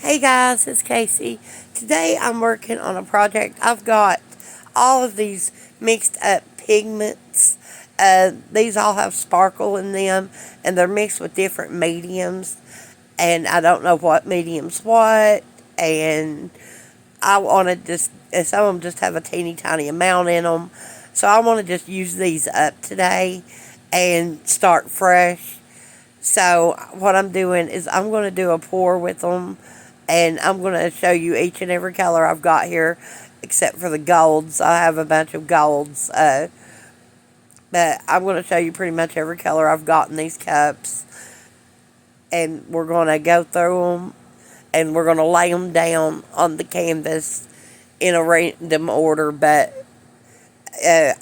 Hey guys, it's Casey. Today I'm working on a project. I've got all of these mixed up pigments. These all have sparkle in them and they're mixed with different mediums. And I don't know what medium's what. And I want to just, and some of them just have a teeny tiny amount in them. So I want to just use these up today and start fresh. So what I'm doing is I'm going to do a pour with them, and I'm going to show you each and every color I've got here, except for the golds. I have a bunch of golds, but I'm going to show you pretty much every color I've got in these cups, and we're going to go through them, and we're going to lay them down on the canvas in a random order, but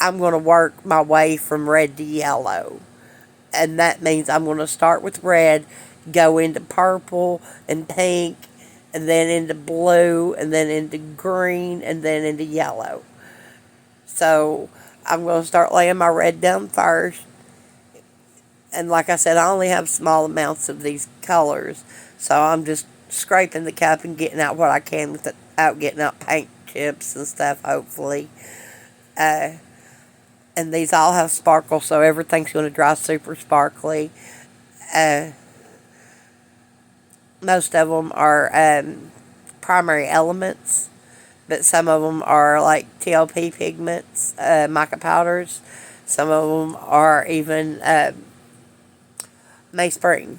I'm going to work my way from red to yellow. And that means I'm going to start with red, go into purple and pink, and then into blue, and then into green, and then into yellow. So I'm going to start laying my red down first. And like I said, I only have small amounts of these colors, so I'm just scraping the cup and getting out what I can without getting out paint chips and stuff, hopefully. Uh, and these all have sparkle, so everything's going to dry super sparkly. Uh, Most of them are primary elements, but some of them are like TLP pigments, mica powders. Some of them are even Mayspring.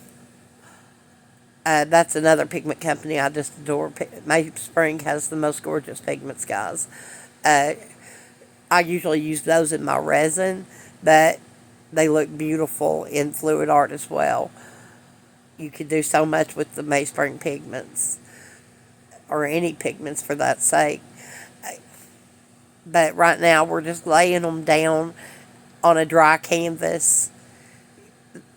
That's another pigment company I just adore. Mayspring has the most gorgeous pigments, guys. Uh, I usually use those in my resin, but they look beautiful in fluid art as well. You could do so much with the Mayspring pigments, or any pigments for that sake. But right now we're just laying them down on a dry canvas,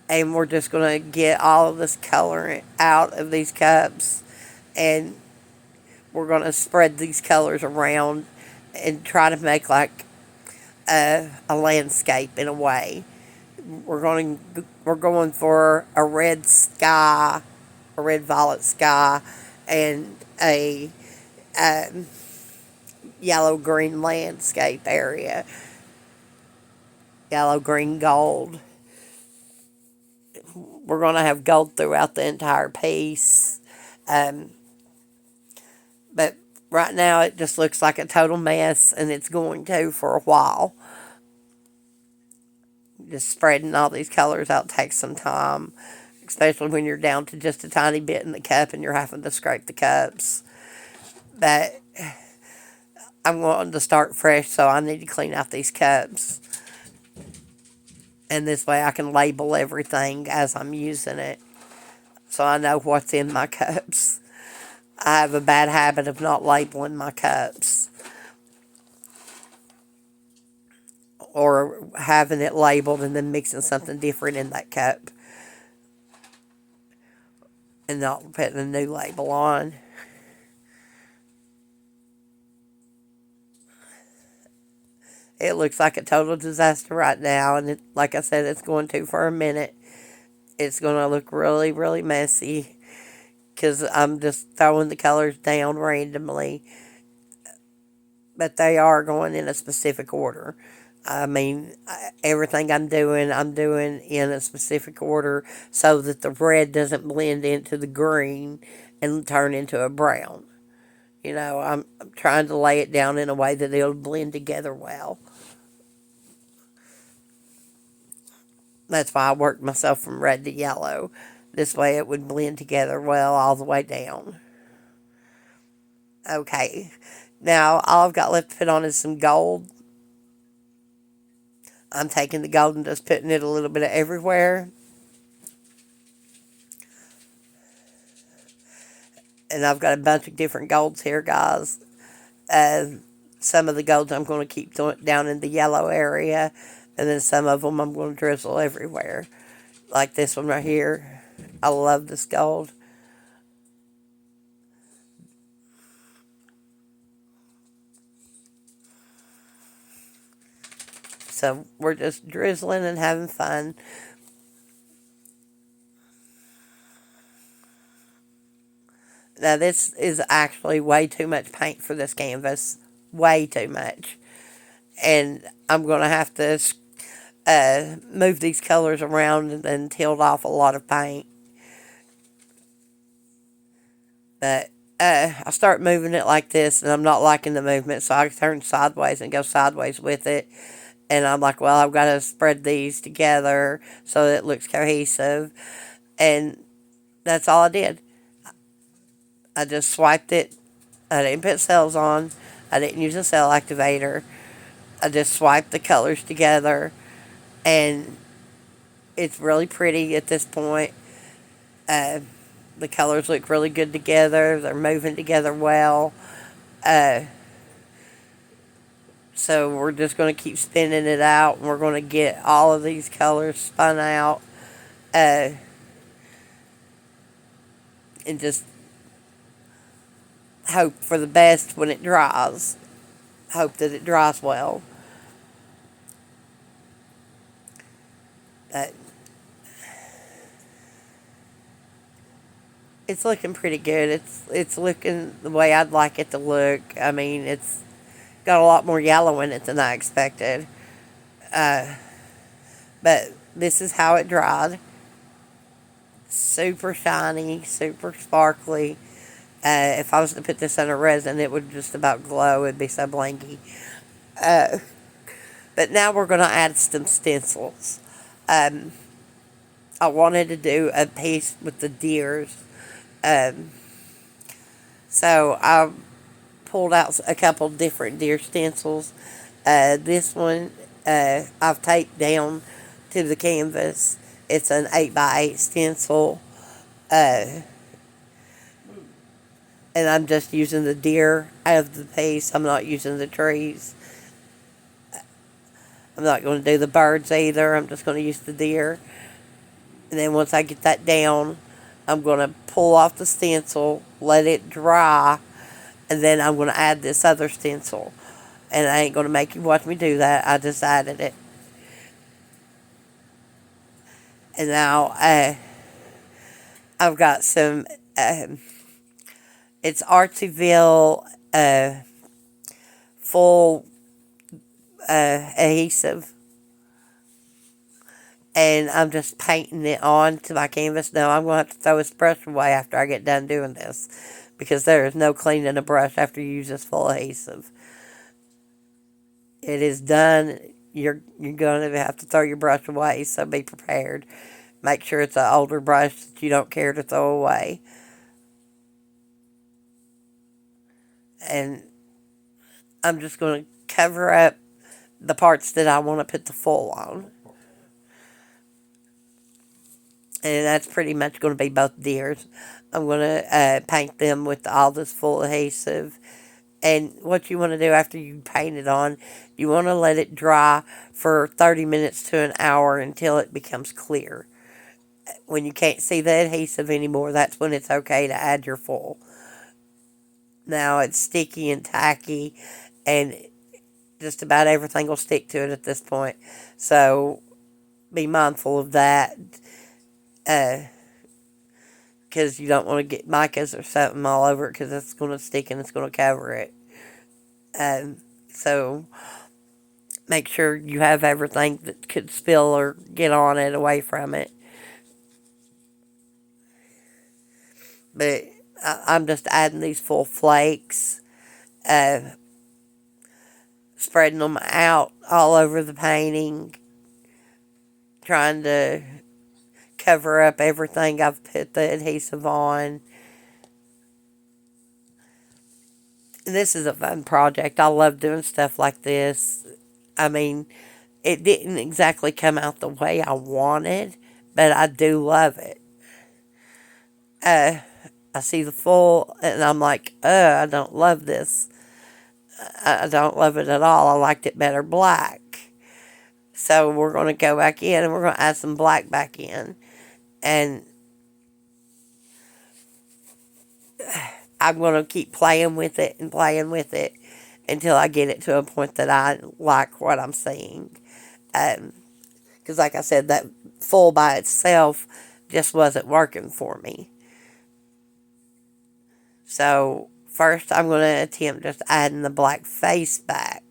and we're just going to get all of this color out of these cups, and we're going to spread these colors around and try to make like a landscape in a way. We're going for a red sky, a red violet sky, and a um, yellow green landscape area, yellow green gold. We're going to have gold throughout the entire piece, um, but right now it just looks like a total mess, and it's going to for a while. Just spreading all these colors out takes some time, especially when you're down to just a tiny bit in the cup and you're having to scrape the cups. But I'm going to start fresh, so I need to clean out these cups. And this way I can label everything as I'm using it, so I know what's in my cups. I have a bad habit of not labeling my cups, or having it labeled and then mixing something different in that cup and not putting a new label on. It looks like a total disaster right now, and like I said, it's going to for a minute. It's going to look really, really messy because I'm just throwing the colors down randomly, but they are going in a specific order. I mean, everything I'm doing in a specific order so that the red doesn't blend into the green and turn into a brown. I'm trying to lay it down in a way that it'll blend together well. That's why I worked myself from red to yellow. This way it would blend together well all the way down. Okay, now all I've got left to put on is some gold. I'm taking the gold and just putting it a little bit of everywhere. And I've got a bunch of different golds here, guys. Uh, some of the golds I'm going to keep down in the yellow area, and then some of them I'm going to drizzle everywhere. Like this one right here. I love this gold. So we're just drizzling and having fun. Now this is actually way too much paint for this canvas. Way too much. And I'm going to have to move these colors around and then tilt off a lot of paint. But I start moving it like this, and I'm not liking the movement, so I turn sideways and go sideways with it. And I'm like, well, I've got to spread these together so that it looks cohesive. And that's all I did. I just swiped it. I didn't put cells on. I didn't use a cell activator. I just swiped the colors together. And it's really pretty at this point. Uh, the colors look really good together. They're moving together well. Uh, so we're just going to keep spinning it out. And we're going to get all of these colors spun out. And just hope for the best when it dries. Hope that it dries well. But it's looking pretty good. It's looking the way I'd like it to look. I mean, it's got a lot more yellow in it than I expected. But this is how it dried. Super shiny, super sparkly. If I was to put this in a resin, it would just about glow. It'd be so blanky. But now we're going to add some stencils. I wanted to do a piece with the deers. So I pulled out a couple different deer stencils. This one I've taped down to the canvas. It's an 8x8 stencil. And I'm just using the deer out of the piece. I'm not using the trees. I'm not going to do the birds either. I'm just going to use the deer. And then once I get that down, I'm going to pull off the stencil, let it dry, and then I'm going to add this other stencil. And I ain't going to make you watch me do that. I just added it. And now I've got some, it's Artsyville full adhesive. And I'm just painting it on to my canvas. Now I'm going to have to throw this brush away after I get done doing this, because there is no cleaning a brush after you use this full adhesive. It is done. You're going to have to throw your brush away, so be prepared. Make sure it's an older brush that you don't care to throw away. And I'm just going to cover up the parts that I want to put the full on. And that's pretty much going to be both deers. I'm going to paint them with all this full adhesive. And what you want to do after you paint it on, you want to let it dry for 30 minutes to an hour until it becomes clear. When you can't see the adhesive anymore, that's when it's okay to add your full. Now it's sticky and tacky, and just about everything will stick to it at this point. So be mindful of that. Because you don't want to get micas or something all over it, because it's going to stick and it's going to cover it. So make sure you have everything that could spill or get on it away from it. But I'm just adding these full flakes, spreading them out all over the painting, trying to cover up everything I've put the adhesive on. This is a fun project. I love doing stuff like this. I mean, it didn't exactly come out the way I wanted, but I do love it. I see the full, and I'm like, I don't love this. I don't love it at all. I liked it better black. So we're going to go back in, and we're going to add some black back in. And I'm going to keep playing with it and playing with it until I get it to a point that I like what I'm seeing. Because like I said, that full by itself just wasn't working for me. So first I'm going to attempt just adding the black face back.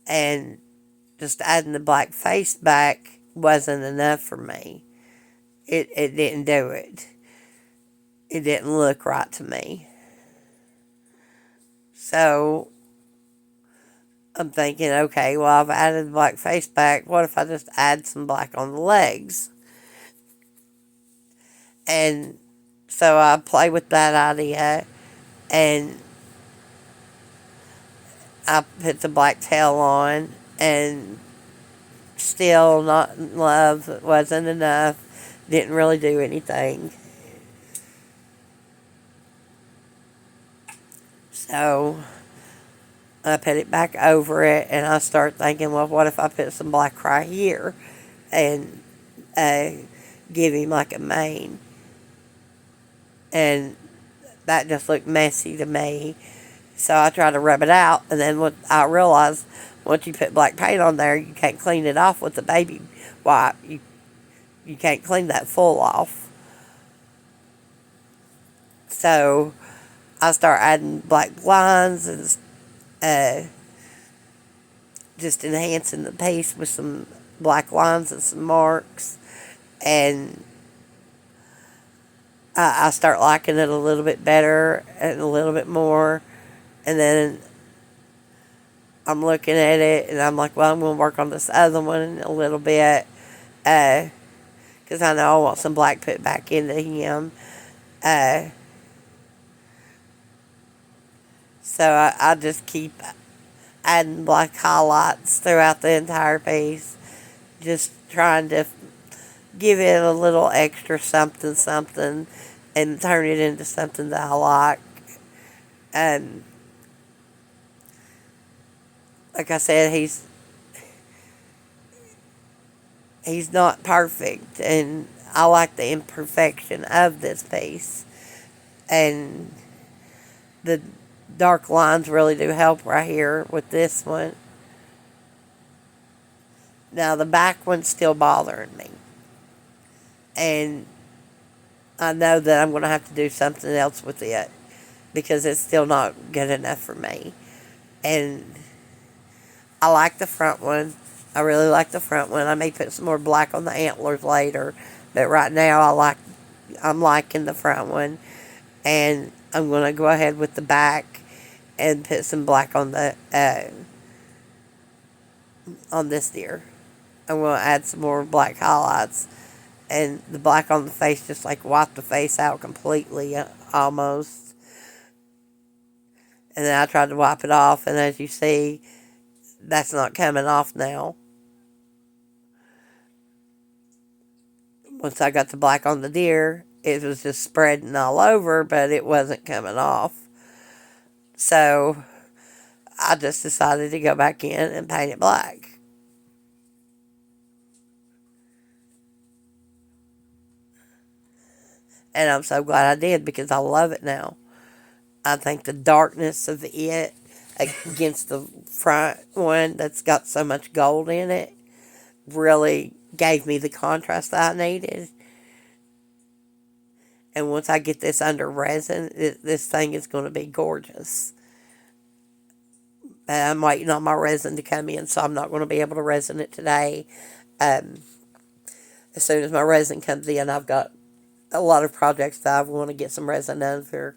And just adding the black face back wasn't enough for me. It didn't do it. It didn't look right to me. So I'm thinking, okay, well, I've added the black face back. What if I just add some black on the legs? And so I play with that idea, and I put the black tail on, and still not in love. It wasn't enough. Didn't really do anything. So I put it back over it, and I start thinking, well, what if I put some black right here and give him like a mane? And that just looked messy to me. So I tried to rub it out, and then what I realized, once you put black paint on there, you can't clean it off with the baby wipe. You can't clean that full off. So I start adding black lines and just enhancing the piece with some black lines and some marks. And I start liking it a little bit better and a little bit more. And then I'm looking at it, and I'm like, well, I'm going to work on this other one a little bit, because I know I want some black put back into him. So I just keep adding black highlights throughout the entire piece, just trying to give it a little extra something and turn it into something that I like. And like I said, he's not perfect, and I like the imperfection of this piece. And the dark lines really do help right here with this one. Now the back one's still bothering me, and I know that I'm going to have to do something else with it because it's still not good enough for me. And I like the front one. I really like the front one. I may put some more black on the antlers later, but right now I'm liking the front one, and I'm going to go ahead with the back and put some black on the on this deer. I'm going to add some more black highlights, and the black on the face just like wiped the face out completely, almost. And then I tried to wipe it off, and as you see, that's not coming off now. Once I got the black on the deer, it was just spreading all over, but it wasn't coming off. So I just decided to go back in and paint it black. And I'm so glad I did, because I love it now. I think the darkness of it against the front one that's got so much gold in it really gave me the contrast that I needed. And once I get this under resin, this thing is going to be gorgeous. I'm waiting on my resin to come in, so I'm not going to be able to resin it today. As soon as my resin comes in, I've got a lot of projects that I want to get some resin over,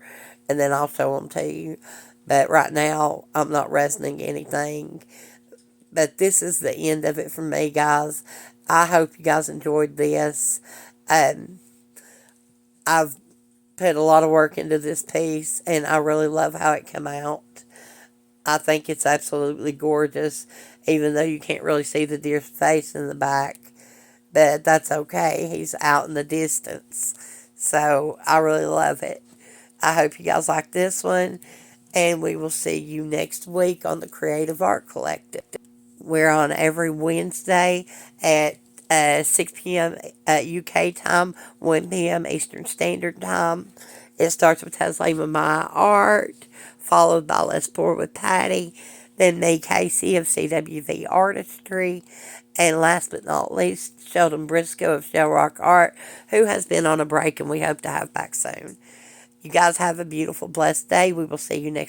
and then I'll show them to you. But right now, I'm not resining anything. But this is the end of it for me, guys. I hope you guys enjoyed this. I've put a lot of work into this piece, and I really love how it came out. I think it's absolutely gorgeous, even though you can't really see the deer's face in the back. But that's okay. He's out in the distance. So I really love it. I hope you guys like this one, and we will see you next week on the Creative Art Collective. We're on every Wednesday at 6 p.m. UK time, 1 p.m. Eastern Standard Time. It starts with Taslima My Art, followed by Let's Pour with Patty. then me, Casey of CWV-Artistry, and last but not least, Sheldon Briscoe of Shell Rock Art, who has been on a break and we hope to have back soon. You guys have a beautiful, blessed day. We will see you next